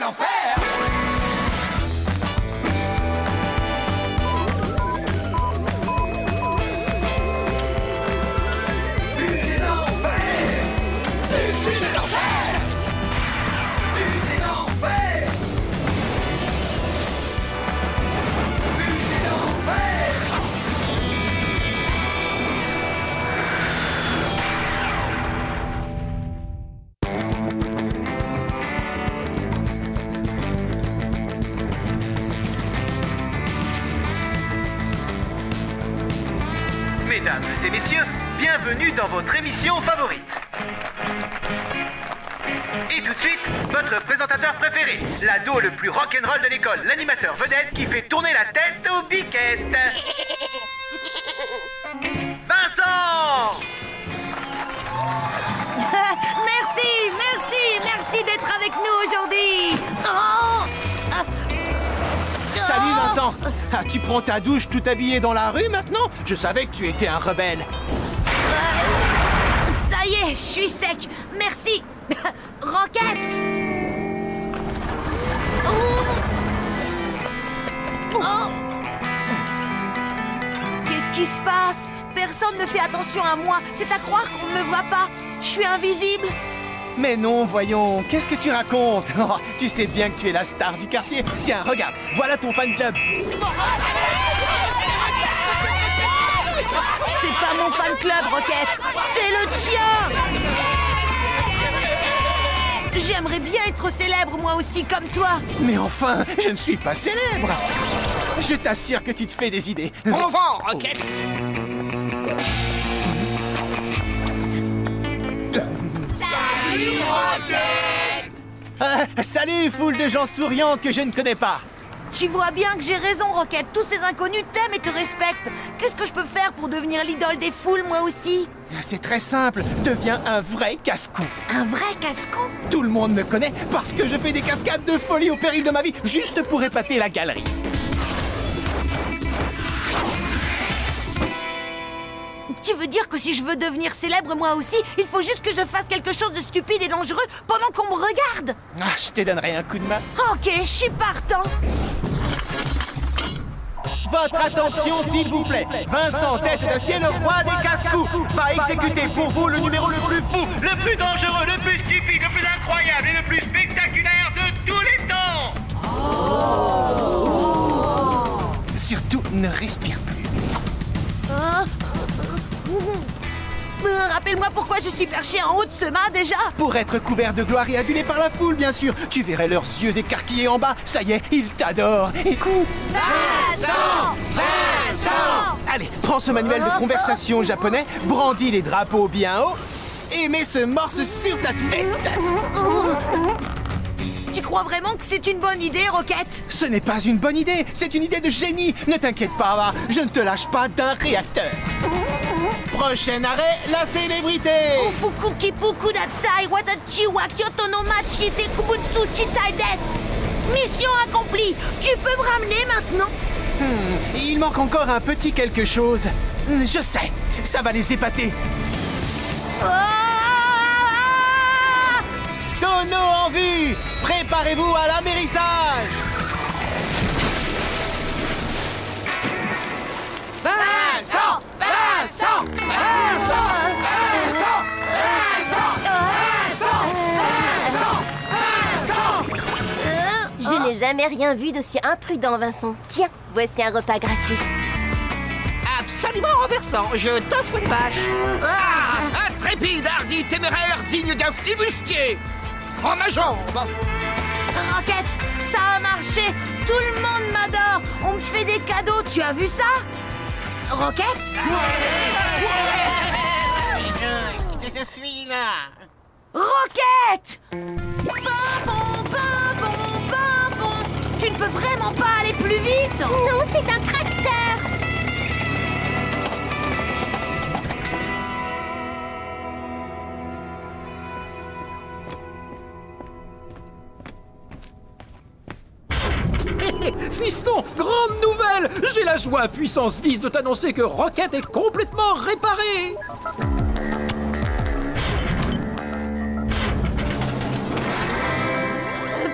l'enfer. Mesdames et messieurs, bienvenue dans votre émission favorite. Et tout de suite, votre présentateur préféré, l'ado le plus rock'n'roll de l'école, l'animateur vedette qui fait tourner la tête aux biquettes. Vincent! Merci d'être avec nous aujourd'hui. Oh! Salut Vincent! Ah, tu prends ta douche tout habillé dans la rue maintenant? Je savais que tu étais un rebelle. Ça y est, je suis sec. Merci. Roquette! Oh! Qu'est-ce qui se passe? Personne ne fait attention à moi. C'est à croire qu'on ne me voit pas. Je suis invisible. Mais non, voyons, qu'est-ce que tu racontes? Oh, tu sais bien que tu es la star du quartier. Tiens, regarde, voilà ton fan club. C'est pas mon fan club, Roquette. C'est le tien. J'aimerais bien être célèbre, moi aussi, comme toi. Mais enfin, je ne suis pas célèbre. Je t'assure que tu te fais des idées. Bon vent, Roquette. Salut, Roquette. Salut, foule de gens souriants que je ne connais pas. Tu vois bien que j'ai raison, Roquette. Tous ces inconnus t'aiment et te respectent. Qu'est-ce que je peux faire pour devenir l'idole des foules, moi aussi? C'est très simple, deviens un vrai casse-cou. Un vrai casse-cou? Tout le monde me connaît parce que je fais des cascades de folie au péril de ma vie, juste pour épater la galerie. Tu veux dire que si je veux devenir célèbre, moi aussi, il faut juste que je fasse quelque chose de stupide et dangereux pendant qu'on me regarde? Ah, je te donnerai un coup de main. Ok, je suis partant. Votre attention, s'il vous plaît. Vincent Tête d'Acier, le roi des casse-coups, va exécuter pour vous le numéro le plus fou, le plus dangereux, le plus stupide, le plus incroyable et le plus spectaculaire de tous les temps. Surtout, ne respire plus. Rappelle-moi pourquoi je suis perché en haut de ce mât déjà. Pour être couvert de gloire et adulé par la foule, bien sûr. Tu verrais leurs yeux écarquillés en bas. Ça y est, ils t'adorent. Écoute. Vincent! Allez, prends ce manuel de conversation japonais, brandis les drapeaux bien haut et mets ce morse sur ta tête. Tu crois vraiment que c'est une bonne idée, Roquette? Ce n'est pas une bonne idée, c'est une idée de génie. Ne t'inquiète pas, je ne te lâche pas d'un réacteur. Prochain arrêt, la célébrité. Ufuku kipuku datsai watachi wa Kyoto no machi sekubutsu chitai desu. Mission accomplie. Tu peux me ramener maintenant? Il manque encore un petit quelque chose. Je sais, ça va les épater. Tonneau en vue. Préparez-vous à l'amérissage. Vincent! Vincent! Vincent! Vincent! Vincent! Vincent! Vincent! Je n'ai jamais rien vu d'aussi imprudent, Vincent. Tiens, voici un repas gratuit. Absolument renversant, je t'offre une vache. Intrépide, hardi, téméraire, digne d'un flibustier. Prends ma jambe. Roquette, ça a marché. Tout le monde m'adore. On me fait des cadeaux. Tu as vu ça? Roquette? Je suis là. Roquette! Pimpon, pimpon, pimpon. Tu ne peux vraiment pas aller plus vite? Non, c'est un tracteur. Fiston, grande nouvelle! J'ai la joie à puissance 10 de t'annoncer que Roquette est complètement réparée!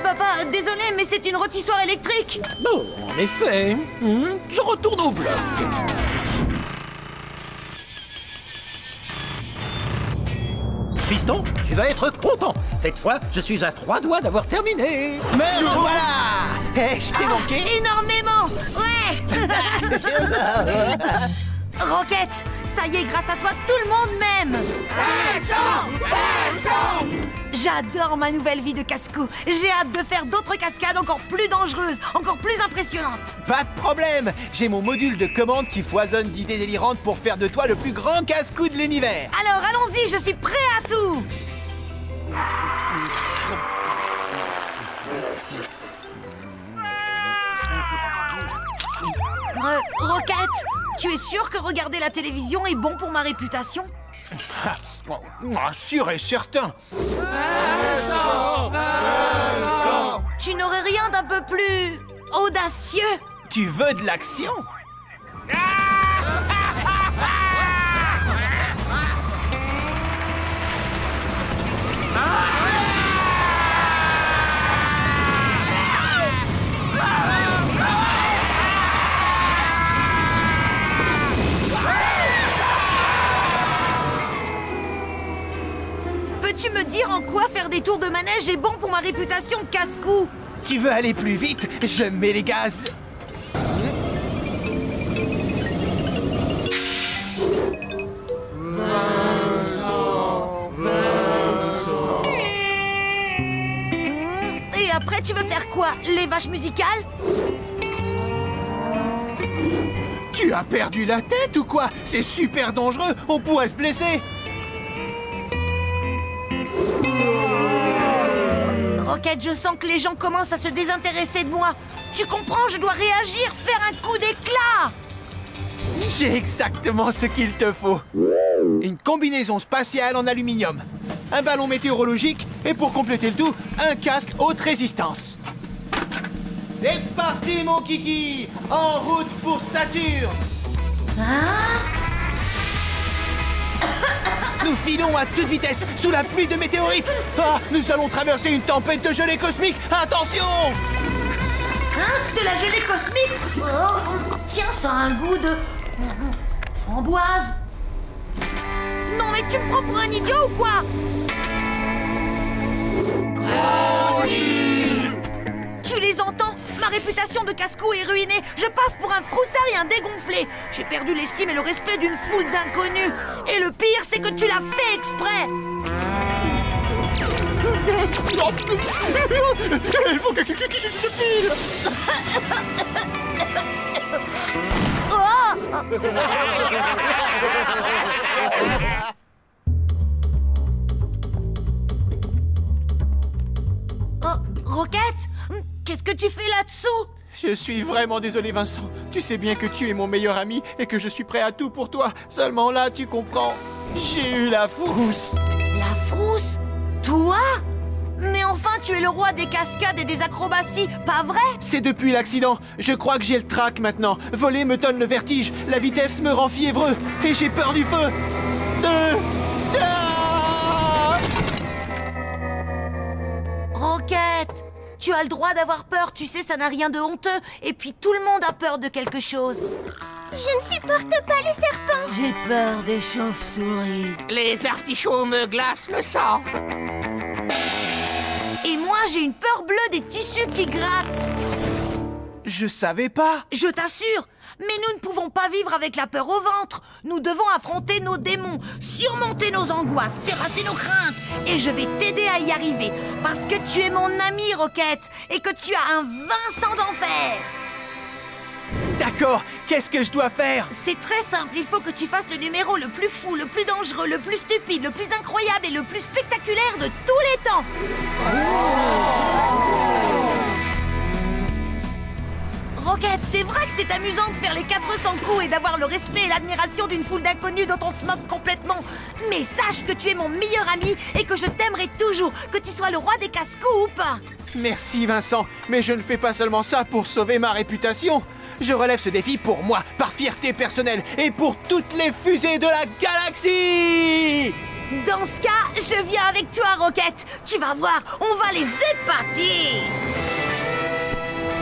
Papa, désolée, mais c'est une rôtissoire électrique. Bon, en effet. Je retourne au bloc. Piston, tu vas être content. Cette fois, je suis à 3 doigts d'avoir terminé. Me revoilà. Je t'ai manqué. Énormément. Ouais. Rocket, ça y est, grâce à toi, tout le monde m'aime. J'adore ma nouvelle vie de casse-cou. J'ai hâte de faire d'autres cascades encore plus dangereuses, encore plus impressionnantes. Pas de problème. J'ai mon module de commande qui foisonne d'idées délirantes pour faire de toi le plus grand casse-cou de l'univers. Alors allons-y, je suis prêt à tout. Rocket, tu es sûr que regarder la télévision est bon pour ma réputation? Sûr et certain. Tu n'aurais rien d'un peu plus audacieux? Tu veux de l'action? Peux-tu me dire en quoi faire des tours de manège est bon pour ma réputation de casse-cou? Tu veux aller plus vite? Je mets les gaz. Et après, tu veux faire quoi? Les vaches musicales? Tu as perdu la tête ou quoi? C'est super dangereux, on pourrait se blesser. Rocket, je sens que les gens commencent à se désintéresser de moi. Tu comprends, je dois réagir, faire un coup d'éclat. J'ai exactement ce qu'il te faut. Une combinaison spatiale en aluminium, un ballon météorologique et pour compléter le tout, un casque haute résistance. C'est parti mon kiki! En route pour Saturne! Nous filons à toute vitesse, sous la pluie de météorites. Ah, nous allons traverser une tempête de gelée cosmique. Attention! Hein? De la gelée cosmique? Oh, tiens, ça a un goût de... framboise. Non, mais tu me prends pour un idiot ou quoi? Tu les entends? Ma réputation de casse-cou est ruinée. Je passe pour un froussard et un dégonflé. J'ai perdu l'estime et le respect d'une foule d'inconnus. Et le pire, c'est que tu l'as fait exprès. Il faut que je file. Rocket, qu'est-ce que tu fais là-dessous? Je suis vraiment désolé, Vincent. Tu sais bien que tu es mon meilleur ami et que je suis prêt à tout pour toi. Seulement là, tu comprends. J'ai eu la frousse. La frousse? Toi? Mais enfin, tu es le roi des cascades et des acrobaties, pas vrai? C'est depuis l'accident. Je crois que j'ai le trac maintenant. Voler me donne le vertige. La vitesse me rend fiévreux. Et j'ai peur du feu. Rocket, tu as le droit d'avoir peur, tu sais, ça n'a rien de honteux. Et puis tout le monde a peur de quelque chose. Je ne supporte pas les serpents. J'ai peur des chauves-souris. Les artichauts me glacent le sang. Et moi, j'ai une peur bleue des tissus qui grattent. Je savais pas. Je t'assure. Mais nous ne pouvons pas vivre avec la peur au ventre. Nous devons affronter nos démons, surmonter nos angoisses, terrasser nos craintes. Et je vais t'aider à y arriver. Parce que tu es mon ami, Rocket. Et que tu as un Vincent d'enfer. D'accord. Qu'est-ce que je dois faire? C'est très simple. Il faut que tu fasses le numéro le plus fou, le plus dangereux, le plus stupide, le plus incroyable et le plus spectaculaire de tous les temps. Rocket, c'est vrai que c'est amusant de faire les 400 coups et d'avoir le respect et l'admiration d'une foule d'inconnus dont on se moque complètement. Mais sache que tu es mon meilleur ami et que je t'aimerai toujours, que tu sois le roi des casse-coups ou pas. Merci, Vincent. Mais je ne fais pas seulement ça pour sauver ma réputation. Je relève ce défi pour moi, par fierté personnelle et pour toutes les fusées de la galaxie. Dans ce cas, je viens avec toi, Rocket. Tu vas voir, on va les épater.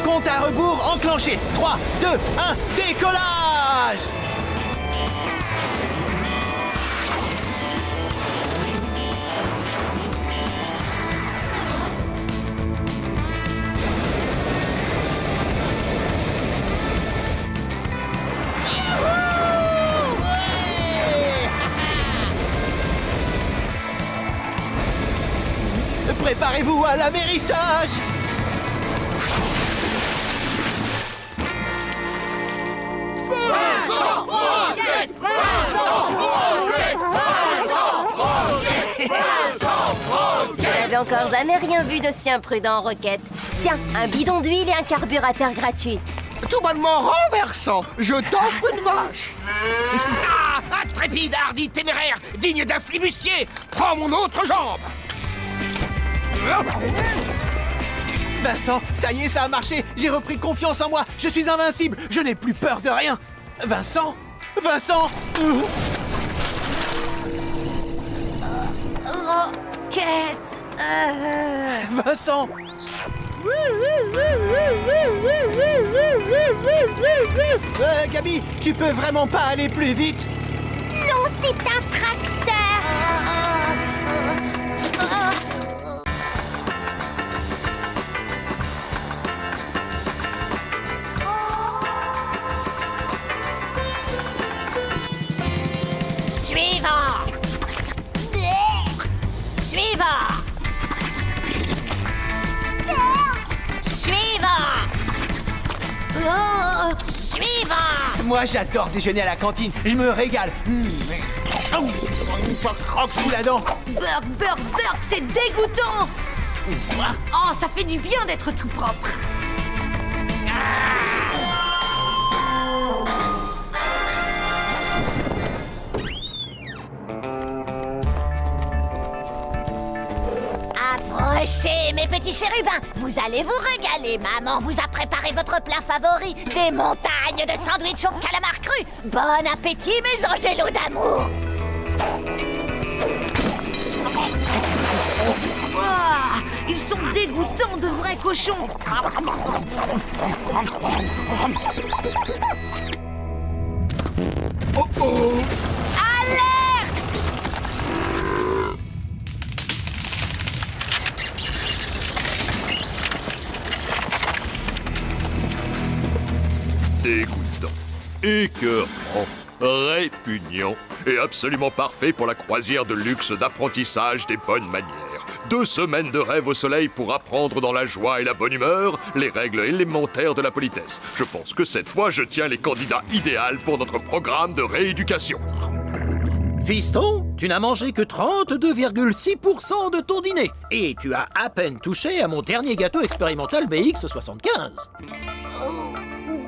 Compte à rebours enclenché. 3, 2, 1, décollage! Préparez-vous à l'amérissage! Je n'avais encore jamais rien vu d'aussi imprudent, Roquette. Tiens, un bidon d'huile et un carburateur gratuit. Tout bonnement renversant, je t'offre une vache. Ah, intrépide, hardi, téméraire, digne d'un flibustier, prends mon autre jambe. Vincent, ça y est, ça a marché. J'ai repris confiance en moi. Je suis invincible. Je n'ai plus peur de rien. Vincent? Vincent? Roquette. Vincent? Gabi, tu peux vraiment pas aller plus vite? Non, c'est un tracteur. Suivant. Suivant. Suivant. Moi, j'adore déjeuner à la cantine. Je me régale. Croque sous la dent. Burk, c'est dégoûtant. Oh, ça fait du bien d'être tout propre. Approchez, mes petits chérubins. Vous allez vous régaler. Maman vous a préparé votre plat favori. Des montagnes de sandwich au calamar cru. Bon appétit, mes angélos d'amour. Oh, ils sont dégoûtants, de vrais cochons. Oh oh! Alerte! Dégoûtant, écœurant, répugnant et absolument parfait pour la croisière de luxe d'apprentissage des bonnes manières. 2 semaines de rêve au soleil pour apprendre dans la joie et la bonne humeur les règles élémentaires de la politesse. Je pense que cette fois, je tiens les candidats idéaux pour notre programme de rééducation. Fiston, tu n'as mangé que 32,6% de ton dîner. Et tu as à peine touché à mon dernier gâteau expérimental BX75.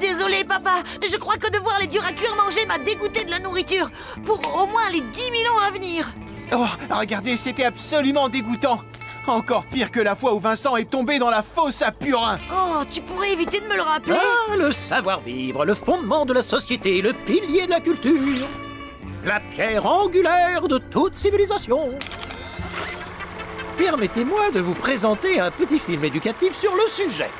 Désolé, papa. Je crois que de voir les durs à cuire manger m'a dégoûté de la nourriture. Pour au moins les 10 000 ans à venir. Oh, regardez, c'était absolument dégoûtant. Encore pire que la fois où Vincent est tombé dans la fosse à purin. Oh, tu pourrais éviter de me le rappeler. Ah, le savoir-vivre, le fondement de la société, le pilier de la culture. La pierre angulaire de toute civilisation. Permettez-moi de vous présenter un petit film éducatif sur le sujet.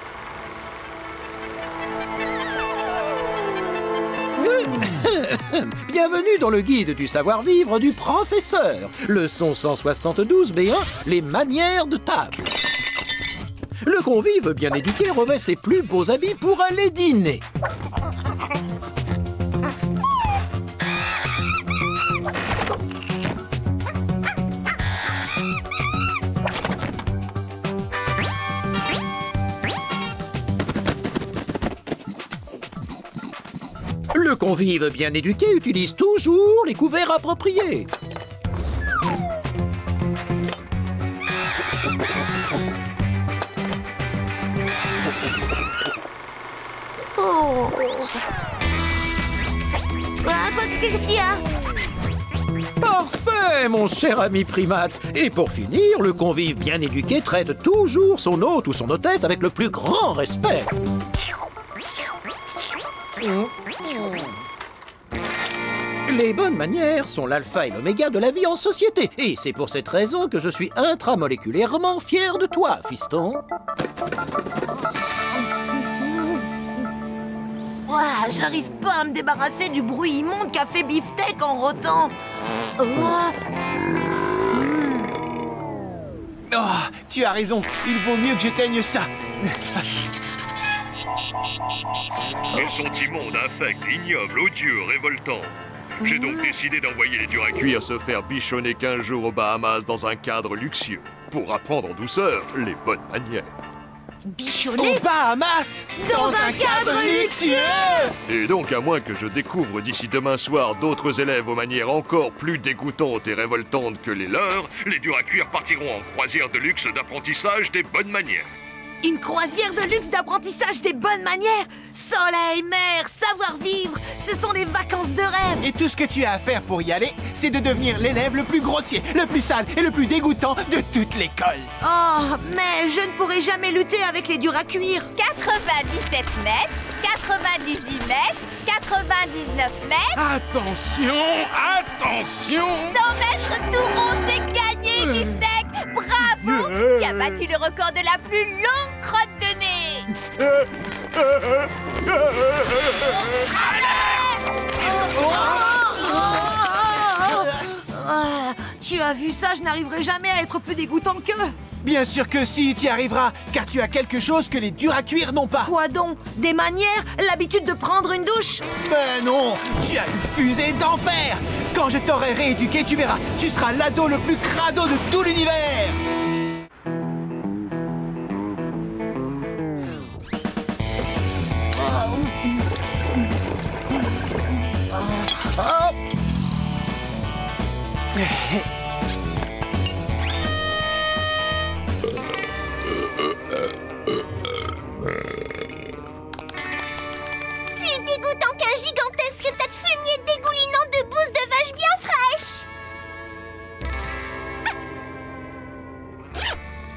Bienvenue dans le guide du savoir-vivre du professeur. Leçon 172 B1, les manières de table. Le convive bien éduqué revêt ses plus beaux habits pour aller dîner. Le convive bien éduqué utilise toujours les couverts appropriés. Oh. Qu'est-ce qu'il y a? Parfait, mon cher ami primate. Et pour finir, le convive bien éduqué traite toujours son hôte ou son hôtesse avec le plus grand respect. Les bonnes manières sont l'alpha et l'oméga de la vie en société. Et c'est pour cette raison que je suis intramoléculairement fier de toi, fiston. Ouah, j'arrive pas à me débarrasser du bruit immonde qu'a fait Beefsteak en rotant. Oh, tu as raison, il vaut mieux que j'éteigne ça. Ils sont immondes, infects, ignobles, odieux, révoltants. J'ai donc décidé d'envoyer les durs à cuire se faire bichonner 15 jours aux Bahamas dans un cadre luxueux, pour apprendre en douceur les bonnes manières. Bichonné Aux Bahamas, dans un cadre luxueux. Et donc, à moins que je découvre d'ici demain soir d'autres élèves aux manières encore plus dégoûtantes et révoltantes que les leurs, les durs à cuire partiront en croisière de luxe d'apprentissage des bonnes manières. Une croisière de luxe d'apprentissage des bonnes manières. Soleil, mer, savoir-vivre, ce sont les vacances de rêve. Et tout ce que tu as à faire pour y aller, c'est de devenir l'élève le plus grossier, le plus sale et le plus dégoûtant de toute l'école. Oh, mais je ne pourrai jamais lutter avec les durs à cuire. 97 mètres, 98 mètres, 99 mètres. Attention, attention! 100 mètres tout rond, c'est gagné, Beefsteak! Bravo! Tu as battu le record de la plus longue crotte de nez! Tu as vu ça, je n'arriverai jamais à être plus dégoûtant qu'eux. Bien sûr que si, tu y arriveras, car tu as quelque chose que les durs à cuire n'ont pas. Quoi donc? Des manières? L'habitude de prendre une douche? Ben non, tu as une fusée d'enfer. Quand je t'aurai rééduqué, tu verras, tu seras l'ado le plus crado de tout l'univers. Plus dégoûtant qu'un gigantesque tas de fumier dégoulinant de bouse de vache bien fraîche.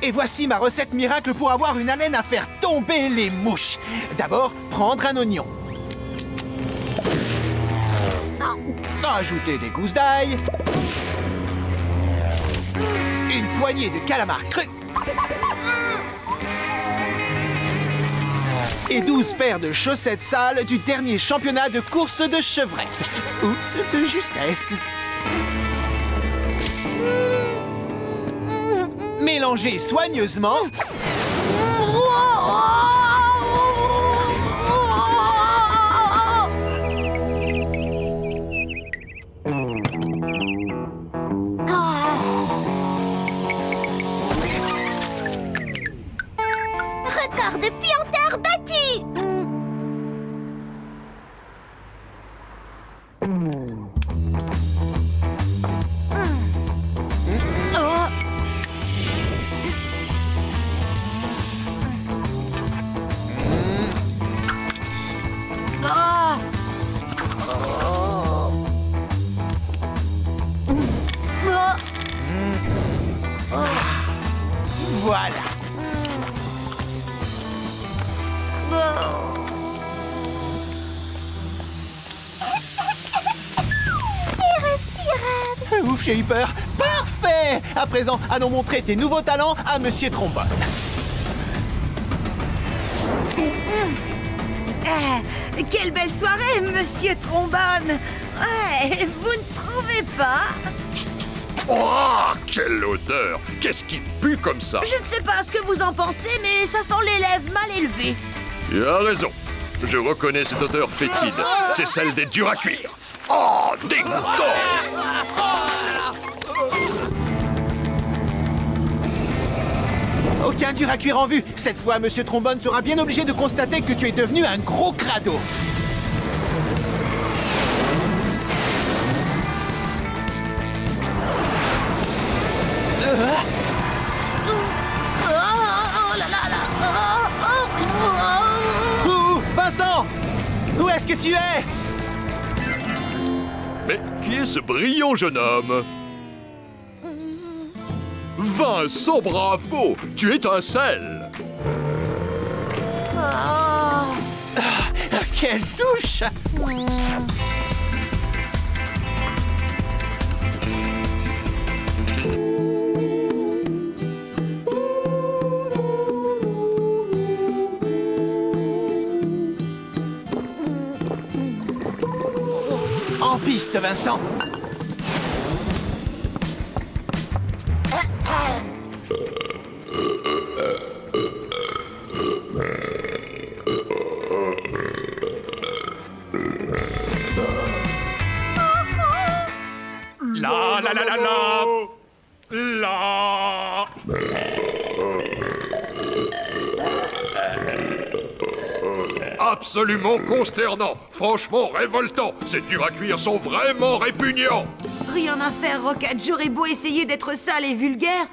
Et voici ma recette miracle pour avoir une haleine à faire tomber les mouches. D'abord, prendre un oignon. Ajouter des gousses d'ail. Une poignée de calamars crus. Et 12 paires de chaussettes sales du dernier championnat de course de chevrette. Oups, de justesse. Mélangez soigneusement. Record de pied en terre battu. Voilà. Irrespirable. Ouf, j'ai eu peur. Parfait. À présent, allons montrer tes nouveaux talents à Monsieur Trombone. Quelle belle soirée, Monsieur Trombone. Ouais, vous ne trouvez pas? Oh, quelle odeur! Qu'est-ce qui pue comme ça? Je ne sais pas ce que vous en pensez, mais ça sent l'élève mal élevé. Tu as raison. Je reconnais cette odeur fétide. C'est celle des durs à cuire. Oh, dégoûtant! Aucun dur à cuire en vue. Cette fois, Monsieur Trombone sera bien obligé de constater que tu es devenu un gros crado. Vincent! Où est-ce que tu es? Mais qui est ce brillant jeune homme? Vincent, bravo! Tu étincelles! Quelle douche! piste, Vincent. La la la la la. La. Absolument consternant, franchement révoltant. Ces durs à cuire sont vraiment répugnants. Rien à faire, Rocket. J'aurais beau essayer d'être sale et vulgaire,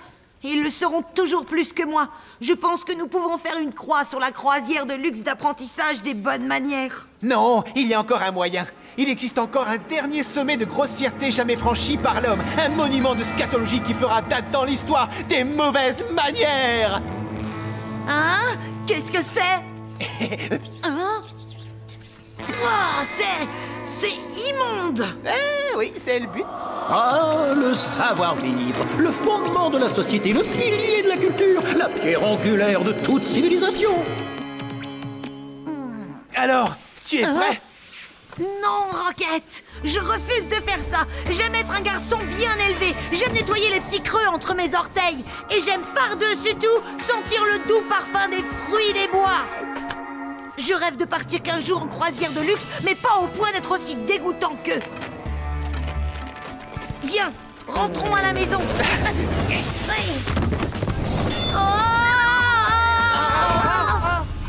ils le seront toujours plus que moi. Je pense que nous pouvons faire une croix sur la croisière de luxe d'apprentissage des bonnes manières. Non, il y a encore un moyen. Il existe encore un dernier sommet de grossièreté jamais franchi par l'homme. Un monument de scatologie qui fera date dans l'histoire des mauvaises manières. Hein? Qu'est-ce que c'est? Hein? Oh, c'est immonde! Eh oui, c'est le but. Ah, le savoir-vivre, le fondement de la société, le pilier de la culture, la pierre angulaire de toute civilisation. Alors, tu es prêt? Non, Rocket! Je refuse de faire ça! J'aime être un garçon bien élevé, j'aime nettoyer les petits creux entre mes orteils, et j'aime par-dessus tout sentir le doux parfum des fruits des bois! Je rêve de partir 15 jours en croisière de luxe, mais pas au point d'être aussi dégoûtant qu'eux! Viens, rentrons à la maison!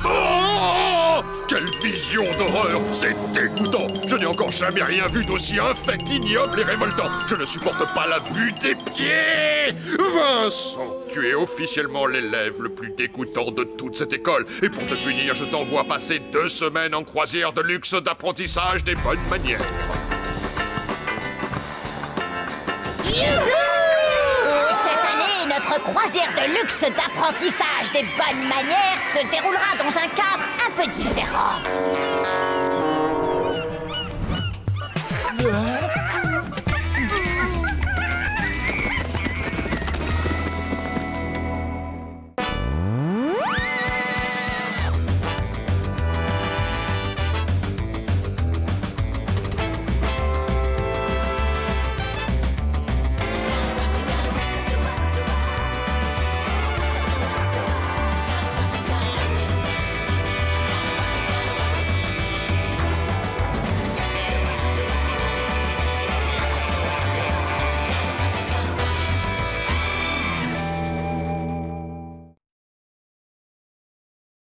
Oh, quelle vision d'horreur! C'est dégoûtant! Je n'ai encore jamais rien vu d'aussi infect, ignoble et révoltant! Je ne supporte pas la vue des pieds! Vincent, tu es officiellement l'élève le plus dégoûtant de toute cette école. Et pour te punir, je t'envoie passer 2 semaines en croisière de luxe d'apprentissage des bonnes manières. Notre croisière de luxe d'apprentissage des bonnes manières se déroulera dans un cadre un peu différent.